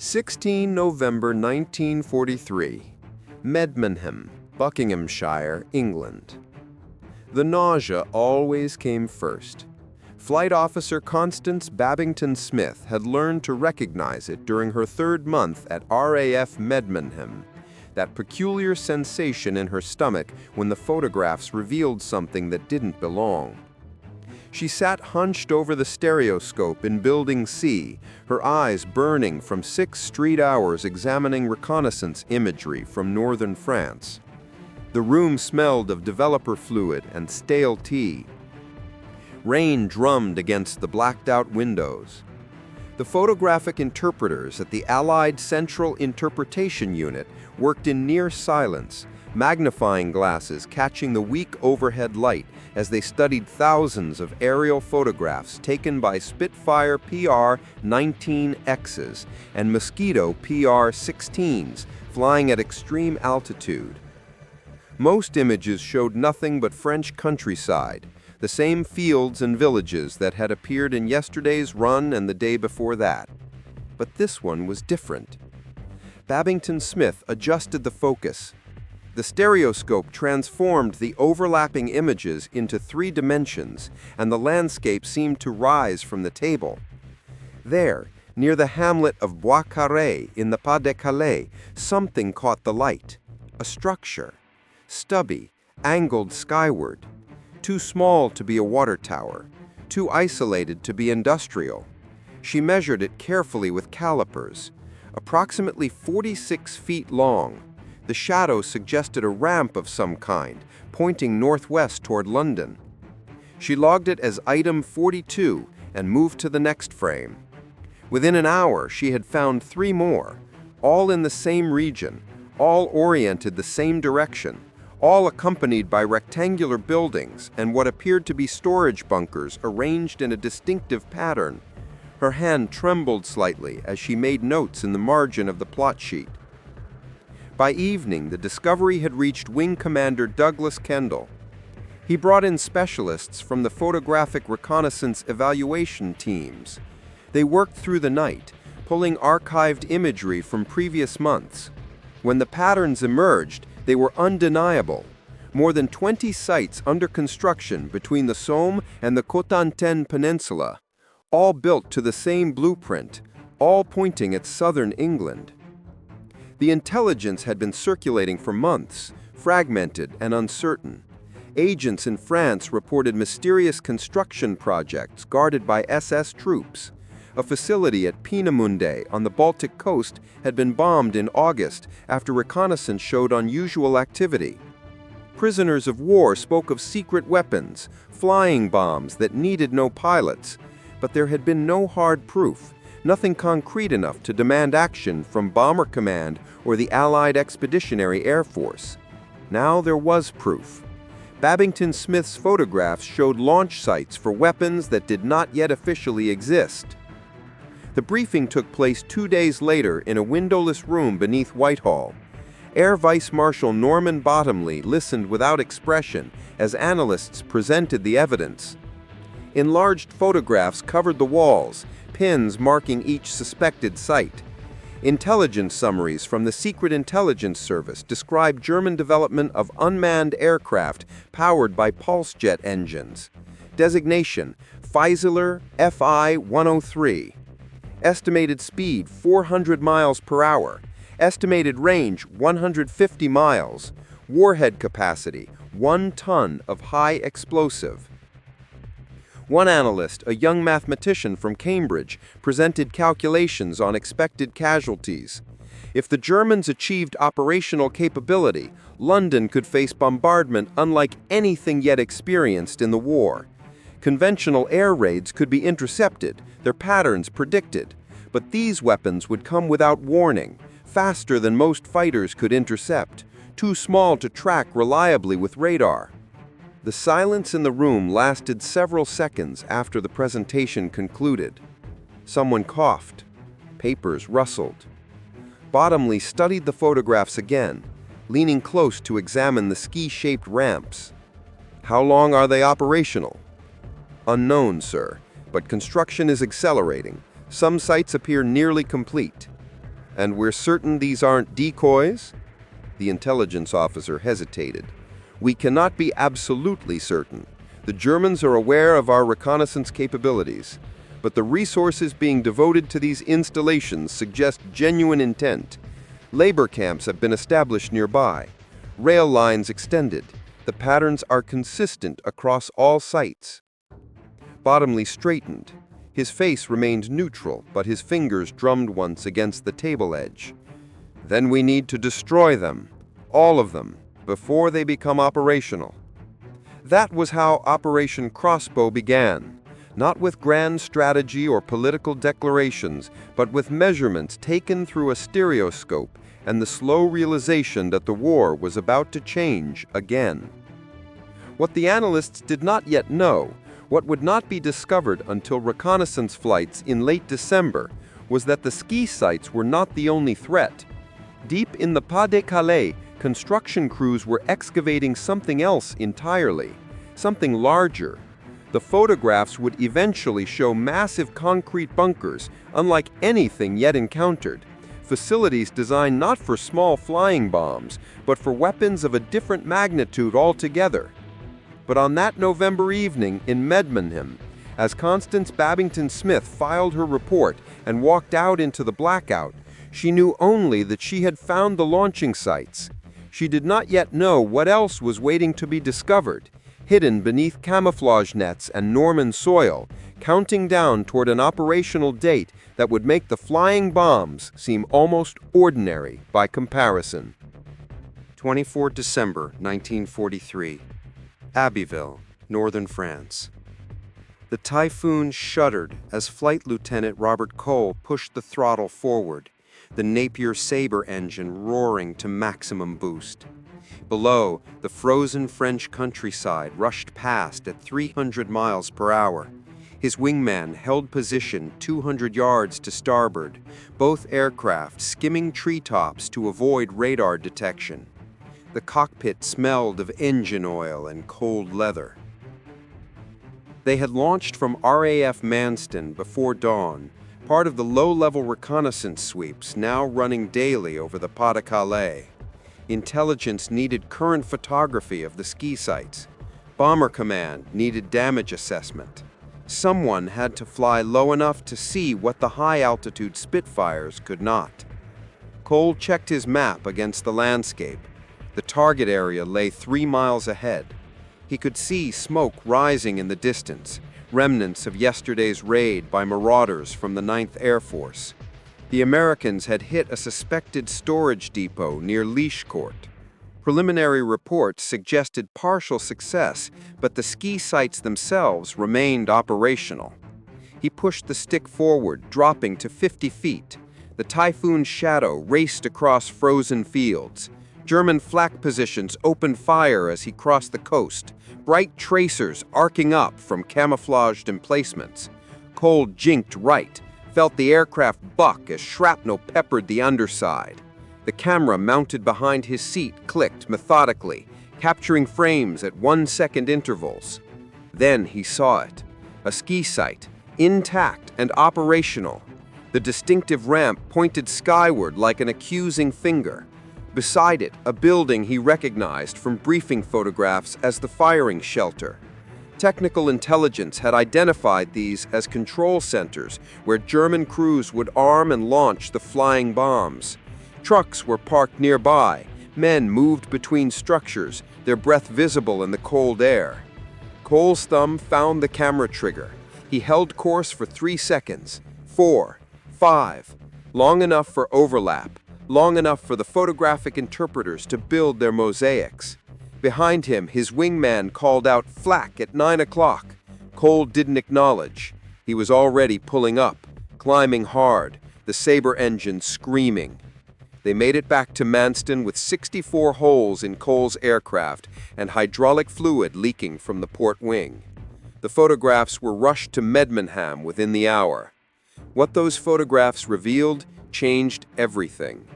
16 November 1943, Medmenham, Buckinghamshire, England. The nausea always came first. Flight Officer Constance Babington Smith had learned to recognize it during her third month at RAF Medmenham, that peculiar sensation in her stomach when the photographs revealed something that didn't belong. She sat hunched over the stereoscope in Building C, her eyes burning from 6 straight hours examining reconnaissance imagery from northern France. The room smelled of developer fluid and stale tea. Rain drummed against the blacked-out windows. The photographic interpreters at the Allied Central Interpretation Unit worked in near silence, magnifying glasses catching the weak overhead light as they studied thousands of aerial photographs taken by Spitfire PR-19Xs and Mosquito PR-16s flying at extreme altitude. Most images showed nothing but French countryside, the same fields and villages that had appeared in yesterday's run and the day before that. But this one was different. Babington Smith adjusted the focus. The stereoscope transformed the overlapping images into 3 dimensions, and the landscape seemed to rise from the table. There, near the hamlet of Bois-Carré in the Pas-de-Calais, something caught the light. A structure. Stubby, angled skyward. Too small to be a water tower. Too isolated to be industrial. She measured it carefully with calipers. Approximately 46 feet long. The shadow suggested a ramp of some kind, pointing northwest toward London. She logged it as item 42 and moved to the next frame. Within an hour, she had found 3 more, all in the same region, all oriented the same direction, all accompanied by rectangular buildings and what appeared to be storage bunkers arranged in a distinctive pattern. Her hand trembled slightly as she made notes in the margin of the plot sheet. By evening, the discovery had reached Wing Commander Douglas Kendall. He brought in specialists from the photographic reconnaissance evaluation teams. They worked through the night, pulling archived imagery from previous months. When the patterns emerged, they were undeniable. More than 20 sites under construction between the Somme and the Cotentin Peninsula, all built to the same blueprint, all pointing at southern England. The intelligence had been circulating for months, fragmented and uncertain. Agents in France reported mysterious construction projects guarded by SS troops. A facility at Peenemünde on the Baltic coast had been bombed in August after reconnaissance showed unusual activity. Prisoners of war spoke of secret weapons, flying bombs that needed no pilots, but there had been no hard proof. Nothing concrete enough to demand action from Bomber Command or the Allied Expeditionary Air Force. Now there was proof. Babington Smith's photographs showed launch sites for weapons that did not yet officially exist. The briefing took place 2 days later in a windowless room beneath Whitehall. Air Vice Marshal Norman Bottomley listened without expression as analysts presented the evidence. Enlarged photographs covered the walls, pins marking each suspected site. Intelligence summaries from the Secret Intelligence Service described German development of unmanned aircraft powered by pulse jet engines. Designation: Fieseler FI-103. Estimated speed 400 miles per hour. Estimated range 150 miles. Warhead capacity 1 ton of high explosive. One analyst, a young mathematician from Cambridge, presented calculations on expected casualties. If the Germans achieved operational capability, London could face bombardment unlike anything yet experienced in the war. Conventional air raids could be intercepted, their patterns predicted, but these weapons would come without warning, faster than most fighters could intercept, too small to track reliably with radar. The silence in the room lasted several seconds after the presentation concluded. Someone coughed. Papers rustled. Bottomley studied the photographs again, leaning close to examine the ski-shaped ramps. How long are they operational? Unknown, sir, but construction is accelerating. Some sites appear nearly complete. And we're certain these aren't decoys? The intelligence officer hesitated. We cannot be absolutely certain. The Germans are aware of our reconnaissance capabilities, but the resources being devoted to these installations suggest genuine intent. Labor camps have been established nearby, rail lines extended. The patterns are consistent across all sites. Bottomley straightened. His face remained neutral, but his fingers drummed once against the table edge. Then we need to destroy them, all of them, before they become operational. That was how Operation Crossbow began, not with grand strategy or political declarations, but with measurements taken through a stereoscope and the slow realization that the war was about to change again. What the analysts did not yet know, what would not be discovered until reconnaissance flights in late December, was that the ski sites were not the only threat. Deep in the Pas-de-Calais, construction crews were excavating something else entirely, something larger. The photographs would eventually show massive concrete bunkers, unlike anything yet encountered, facilities designed not for small flying bombs, but for weapons of a different magnitude altogether. But on that November evening in Medmenham, as Constance Babington Smith filed her report and walked out into the blackout, she knew only that she had found the launching sites. She did not yet know what else was waiting to be discovered, hidden beneath camouflage nets and Norman soil, counting down toward an operational date that would make the flying bombs seem almost ordinary by comparison. 24 December 1943. Abbeville, northern France. The Typhoon shuddered as Flight Lieutenant Robert Cole pushed the throttle forward, the Napier Sabre engine roaring to maximum boost. Below, the frozen French countryside rushed past at 300 miles per hour. His wingman held position 200 yards to starboard, both aircraft skimming treetops to avoid radar detection. The cockpit smelled of engine oil and cold leather. They had launched from RAF Manston before dawn, part of the low-level reconnaissance sweeps now running daily over the Pas-de-Calais. Intelligence needed current photography of the ski sites. Bomber Command needed damage assessment. Someone had to fly low enough to see what the high-altitude Spitfires could not. Cole checked his map against the landscape. The target area lay 3 miles ahead. He could see smoke rising in the distance, remnants of yesterday's raid by marauders from the 9th Air Force. The Americans had hit a suspected storage depot near Leachcourt. Preliminary reports suggested partial success, but the ski sites themselves remained operational. He pushed the stick forward, dropping to 50 feet. The Typhoon's shadow raced across frozen fields. German flak positions opened fire as he crossed the coast, bright tracers arcing up from camouflaged emplacements. Cole jinked right, felt the aircraft buck as shrapnel peppered the underside. The camera mounted behind his seat clicked methodically, capturing frames at 1-second intervals. Then he saw it, a ski site, intact and operational. The distinctive ramp pointed skyward like an accusing finger. Beside it, a building he recognized from briefing photographs as the firing shelter. Technical intelligence had identified these as control centers where German crews would arm and launch the flying bombs. Trucks were parked nearby. Men moved between structures, their breath visible in the cold air. Cole's thumb found the camera trigger. He held course for 3 seconds, 4, 5, long enough for overlap, long enough for the photographic interpreters to build their mosaics. Behind him, his wingman called out flak at 9 o'clock. Cole didn't acknowledge. He was already pulling up, climbing hard, the Sabre engine screaming. They made it back to Manston with 64 holes in Cole's aircraft and hydraulic fluid leaking from the port wing. The photographs were rushed to Medmenham within the hour. What those photographs revealed changed everything.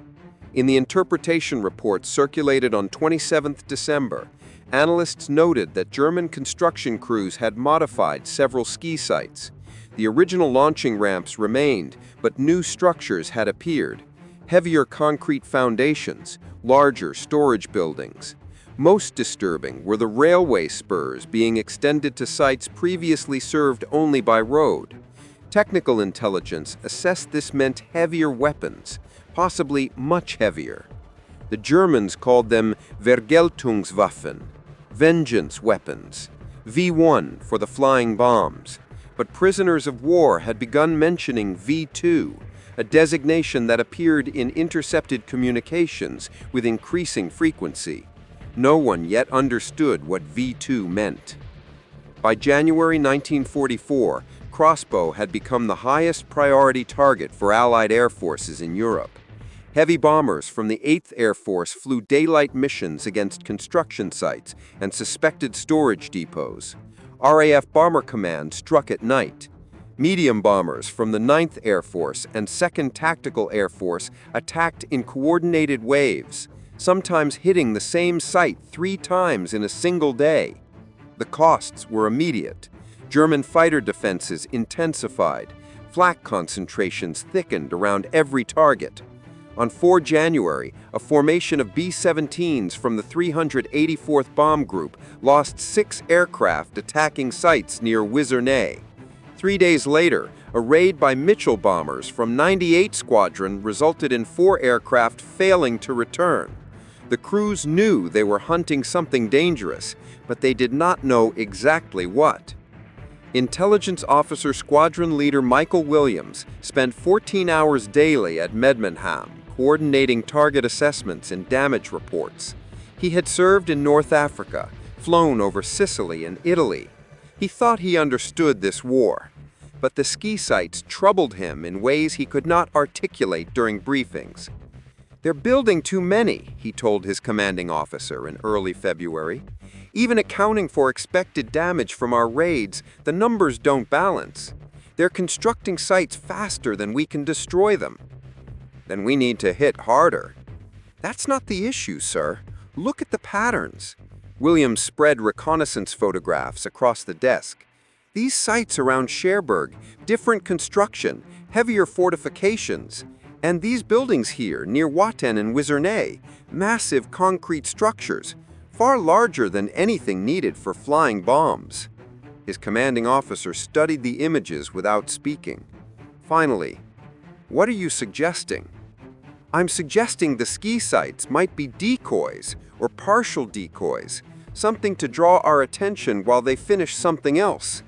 In the interpretation report circulated on 27th December, analysts noted that German construction crews had modified several ski sites. The original launching ramps remained, but new structures had appeared. heavier concrete foundations, larger storage buildings. Most disturbing were the railway spurs being extended to sites previously served only by road. Technical intelligence assessed this meant heavier weapons, possibly much heavier. The Germans called them Vergeltungswaffen, vengeance weapons, V1 for the flying bombs, but prisoners of war had begun mentioning V2, a designation that appeared in intercepted communications with increasing frequency. No one yet understood what V2 meant. By January 1944, Crossbow had become the highest priority target for Allied air forces in Europe. Heavy bombers from the 8th Air Force flew daylight missions against construction sites and suspected storage depots. RAF Bomber Command struck at night. Medium bombers from the 9th Air Force and 2nd Tactical Air Force attacked in coordinated waves, sometimes hitting the same site 3 times in a single day. The costs were immediate. German fighter defenses intensified. Flak concentrations thickened around every target. On 4 January, a formation of B-17s from the 384th Bomb Group lost 6 aircraft attacking sites near Wizernay. 3 days later, a raid by Mitchell bombers from 98 Squadron resulted in 4 aircraft failing to return. The crews knew they were hunting something dangerous, but they did not know exactly what. Intelligence Officer Squadron Leader Michael Williams spent 14 hours daily at Medmenham, coordinating target assessments and damage reports. He had served in North Africa, flown over Sicily and Italy. He thought he understood this war, but the ski sites troubled him in ways he could not articulate during briefings. "They're building too many," he told his commanding officer in early February. "Even accounting for expected damage from our raids, the numbers don't balance. They're constructing sites faster than we can destroy them." "Then we need to hit harder." "That's not the issue, sir. Look at the patterns." Williams spread reconnaissance photographs across the desk. "These sites around Cherbourg, different construction, heavier fortifications. And these buildings here, near Watten and Wizernay, massive concrete structures, far larger than anything needed for flying bombs." His commanding officer studied the images without speaking. Finally, "What are you suggesting?" "I'm suggesting the ski sites might be decoys or partial decoys, something to draw our attention while they finish something else."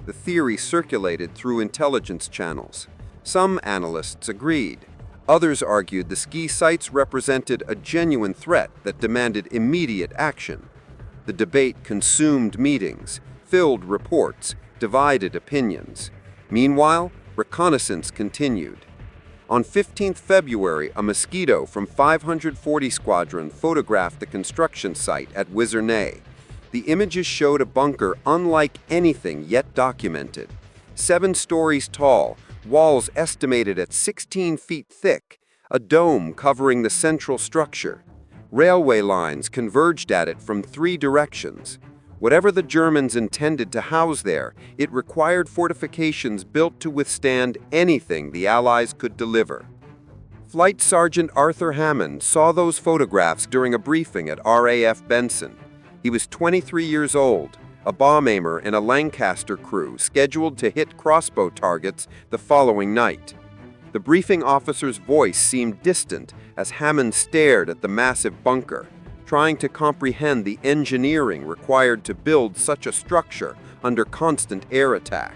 The theory circulated through intelligence channels. Some analysts agreed. Others argued the ski sites represented a genuine threat that demanded immediate action. The debate consumed meetings, filled reports, divided opinions. Meanwhile, reconnaissance continued. On 15 February, a Mosquito from 540 Squadron photographed the construction site at Wizernay. The images showed a bunker unlike anything yet documented. 7 stories tall, walls estimated at 16 feet thick, a dome covering the central structure. Railway lines converged at it from 3 directions. Whatever the Germans intended to house there, it required fortifications built to withstand anything the Allies could deliver. Flight Sergeant Arthur Hammond saw those photographs during a briefing at RAF Benson. He was 23 years old, a bomb aimer in a Lancaster crew scheduled to hit crossbow targets the following night. The briefing officer's voice seemed distant as Hammond stared at the massive bunker, trying to comprehend the engineering required to build such a structure under constant air attack.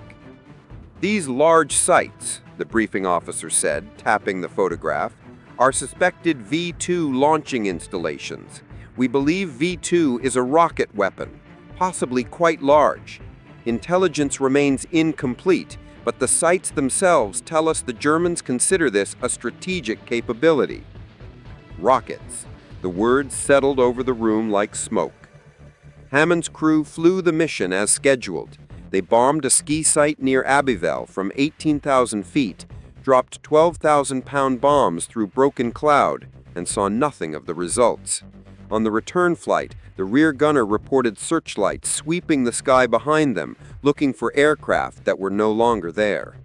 "These large sites," the briefing officer said, tapping the photograph, "are suspected V2 launching installations. We believe V2 is a rocket weapon, possibly quite large. Intelligence remains incomplete, but the sites themselves tell us the Germans consider this a strategic capability." Rockets. The words settled over the room like smoke. Hammond's crew flew the mission as scheduled. They bombed a ski site near Abbeville from 18,000 feet, dropped 12,000-pound bombs through broken cloud, and saw nothing of the results. On the return flight, the rear gunner reported searchlights sweeping the sky behind them, looking for aircraft that were no longer there.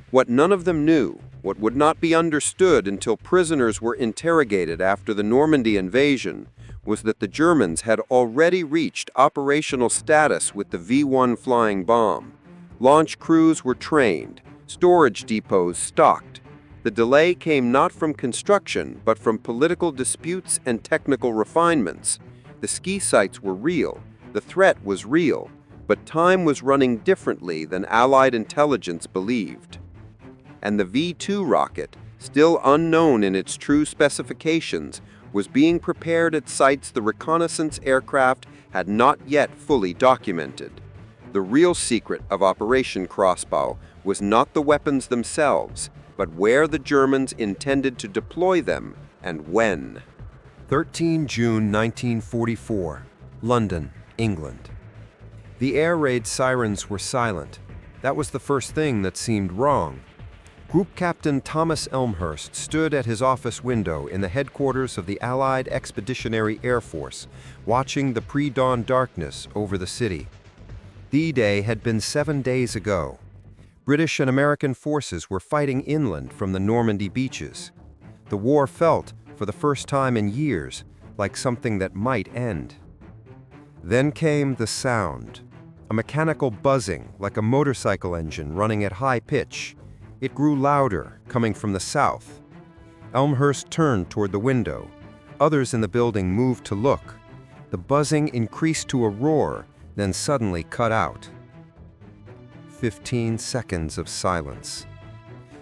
What none of them knew What would not be understood until prisoners were interrogated after the Normandy invasion was that the Germans had already reached operational status with the V-1 flying bomb. Launch crews were trained, storage depots stocked. The delay came not from construction, but from political disputes and technical refinements. The ski sites were real, the threat was real, but time was running differently than Allied intelligence believed. And the V-2 rocket, still unknown in its true specifications, was being prepared at sites the reconnaissance aircraft had not yet fully documented. The real secret of Operation Crossbow was not the weapons themselves, but where the Germans intended to deploy them and when. 13 June 1944, London, England. The air raid sirens were silent. That was the first thing that seemed wrong. Group Captain Thomas Elmhurst stood at his office window in the headquarters of the Allied Expeditionary Air Force, watching the pre-dawn darkness over the city. D-Day had been 7 days ago. British and American forces were fighting inland from the Normandy beaches. The war felt, for the first time in years, like something that might end. Then came the sound, a mechanical buzzing like a motorcycle engine running at high pitch. It grew louder, coming from the south. Elmhurst turned toward the window. Others in the building moved to look. The buzzing increased to a roar, then suddenly cut out. 15 seconds of silence.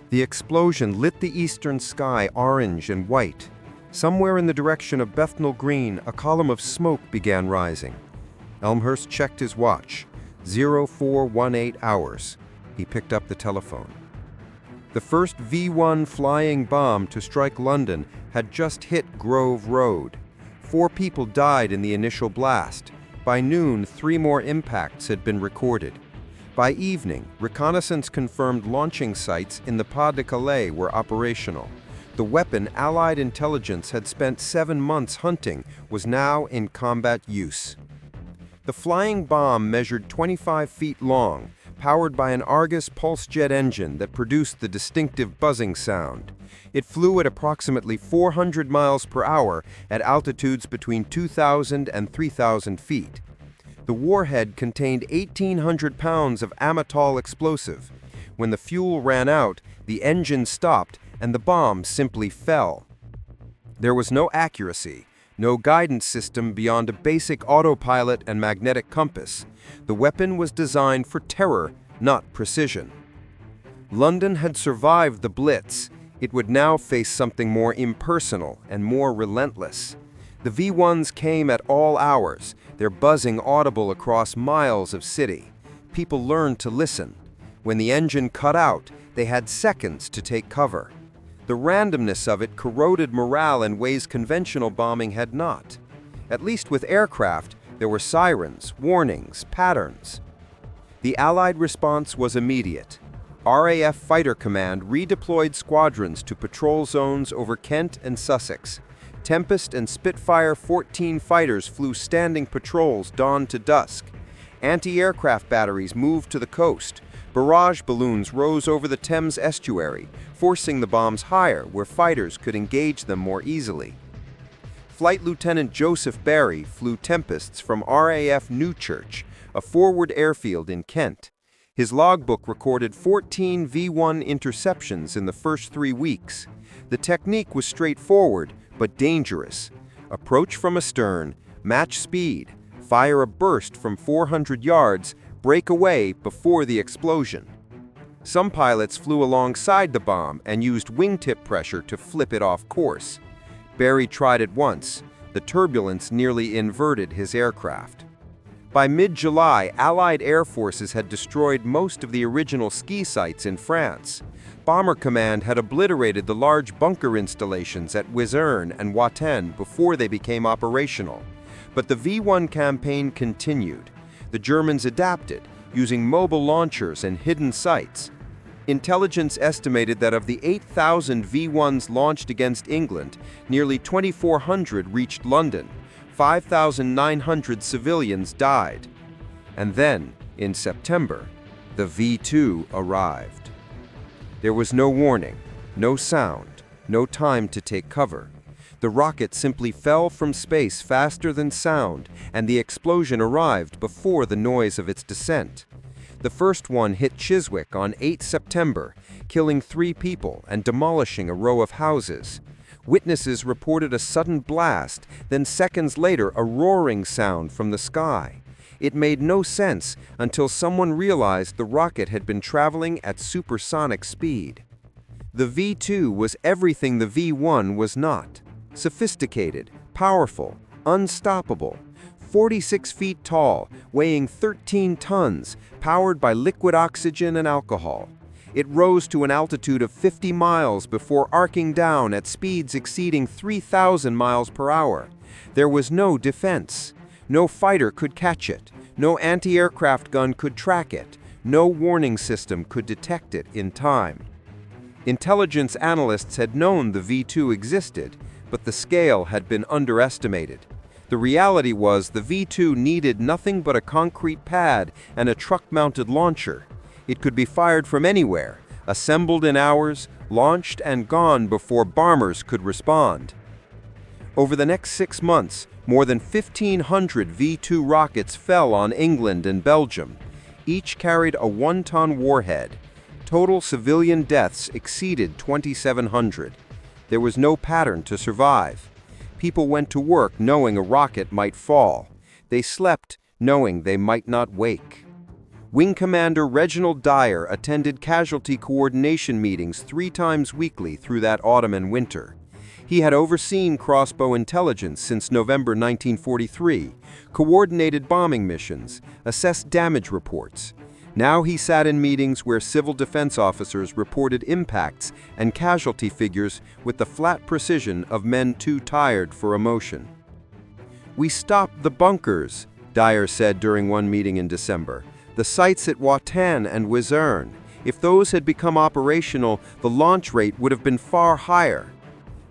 The explosion lit the eastern sky orange and white. Somewhere in the direction of Bethnal Green, a column of smoke began rising. Elmhurst checked his watch. 0418 hours. He picked up the telephone. The first V-1 flying bomb to strike London had just hit Grove Road. 4 people died in the initial blast. By noon, 3 more impacts had been recorded. By evening, reconnaissance confirmed launching sites in the Pas-de-Calais were operational. The weapon Allied intelligence had spent 7 months hunting was now in combat use. The flying bomb measured 25 feet long, powered by an Argus pulse jet engine that produced the distinctive buzzing sound. It flew at approximately 400 miles per hour at altitudes between 2,000 and 3,000 feet. The warhead contained 1,800 pounds of amytal explosive. When the fuel ran out, the engine stopped and the bomb simply fell. There was no accuracy, no guidance system beyond a basic autopilot and magnetic compass. The weapon was designed for terror, not precision. London had survived the Blitz. It would now face something more impersonal and more relentless. The V-1s came at all hours, their buzzing audible across miles of city. People learned to listen. When the engine cut out, they had seconds to take cover. The randomness of it corroded morale in ways conventional bombing had not. At least with aircraft, there were sirens, warnings, patterns. The Allied response was immediate. RAF Fighter Command redeployed squadrons to patrol zones over Kent and Sussex. Tempest and Spitfire 14 fighters flew standing patrols dawn to dusk. Anti-aircraft batteries moved to the coast. Barrage balloons rose over the Thames estuary, forcing the bombs higher where fighters could engage them more easily. Flight Lieutenant Joseph Barry flew Tempests from RAF Newchurch, a forward airfield in Kent. His logbook recorded 14 V-1 interceptions in the first 3 weeks. The technique was straightforward, but dangerous. Approach from astern, match speed, fire a burst from 400 yards, break away before the explosion. Some pilots flew alongside the bomb and used wingtip pressure to flip it off course. Barry tried it once. The turbulence nearly inverted his aircraft. By mid-July, Allied air forces had destroyed most of the original ski sites in France. Bomber Command had obliterated the large bunker installations at Wizerne and Watten before they became operational. But the V-1 campaign continued. The Germans adapted, using mobile launchers and hidden sites. Intelligence estimated that of the 8,000 V-1s launched against England, nearly 2,400 reached London. 5,900 civilians died. And then, in September, the V-2 arrived. There was no warning, No sound, no time to take cover. The rocket simply fell from space faster than sound, and the explosion arrived before the noise of its descent. The first one hit Chiswick on 8 September, killing 3 people and demolishing a row of houses. Witnesses reported a sudden blast, then seconds later a roaring sound from the sky. It made no sense until someone realized the rocket had been traveling at supersonic speed. The V-2 was everything the V-1 was not. Sophisticated, powerful, unstoppable. 46 feet tall, weighing 13 tons, powered by liquid oxygen and alcohol. It rose to an altitude of 50 miles before arcing down at speeds exceeding 3,000 miles per hour. There was no defense. No fighter could catch it. No anti-aircraft gun could track it. No warning system could detect it in time. Intelligence analysts had known the V-2 existed, but the scale had been underestimated. The reality was the V-2 needed nothing but a concrete pad and a truck-mounted launcher. It could be fired from anywhere, assembled in hours, launched and gone before bombers could respond. Over the next 6 months, more than 1,500 V-2 rockets fell on England and Belgium. Each carried a 1-ton warhead. Total civilian deaths exceeded 2,700. There was no pattern to survive. People went to work knowing a rocket might fall. They slept knowing they might not wake. Wing Commander Reginald Dyer attended casualty coordination meetings 3 times weekly through that autumn and winter. He had overseen crossbow intelligence since November 1943, coordinated bombing missions, assessed damage reports. Now he sat in meetings where civil defense officers reported impacts and casualty figures with the flat precision of men too tired for emotion. "We stopped the bunkers," Dyer said during one meeting in December. "The sites at Watan and Wizerne. If those had become operational, the launch rate would have been far higher."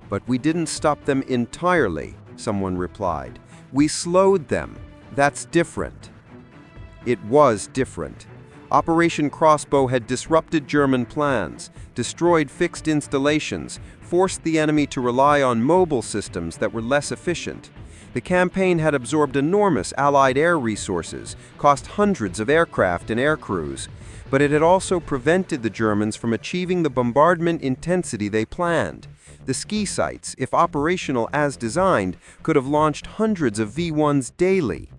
"But we didn't stop them entirely," someone replied. "We slowed them. That's different." It was different. Operation Crossbow had disrupted German plans, destroyed fixed installations, forced the enemy to rely on mobile systems that were less efficient. The campaign had absorbed enormous Allied air resources, cost hundreds of aircraft and air crews, but it had also prevented the Germans from achieving the bombardment intensity they planned. The ski sites, if operational as designed, could have launched hundreds of V-1s daily.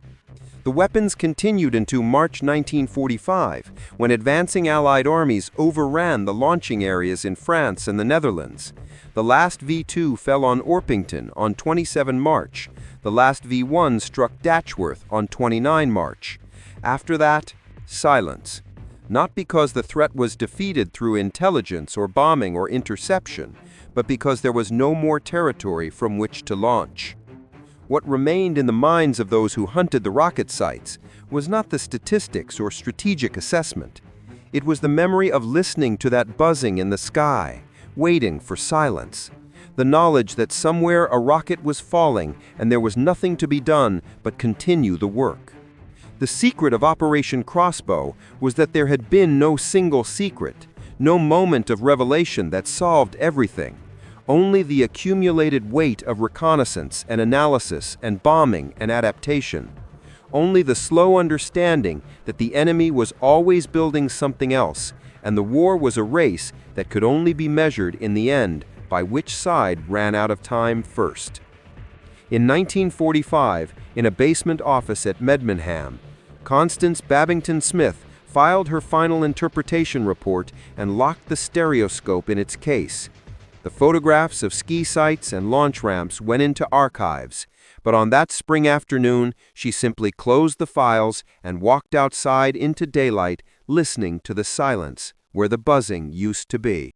The weapons continued into March 1945, when advancing Allied armies overran the launching areas in France and the Netherlands. The last V-2 fell on Orpington on 27 March. The last V-1 struck Datchworth on 29 March. After that, silence. Not because the threat was defeated through intelligence or bombing or interception, but because there was no more territory from which to launch. What remained in the minds of those who hunted the rocket sites was not the statistics or strategic assessment. It was the memory of listening to that buzzing in the sky, waiting for silence. The knowledge that somewhere a rocket was falling and there was nothing to be done but continue the work. The secret of Operation Crossbow was that there had been no single secret, no moment of revelation that solved everything. Only the accumulated weight of reconnaissance and analysis and bombing and adaptation. Only the slow understanding that the enemy was always building something else, and the war was a race that could only be measured in the end by which side ran out of time first. In 1945, in a basement office at Medmenham, Constance Babington Smith filed her final interpretation report and locked the stereoscope in its case. The photographs of ski sites and launch ramps went into archives, but on that spring afternoon, she simply closed the files and walked outside into daylight, listening to the silence where the buzzing used to be.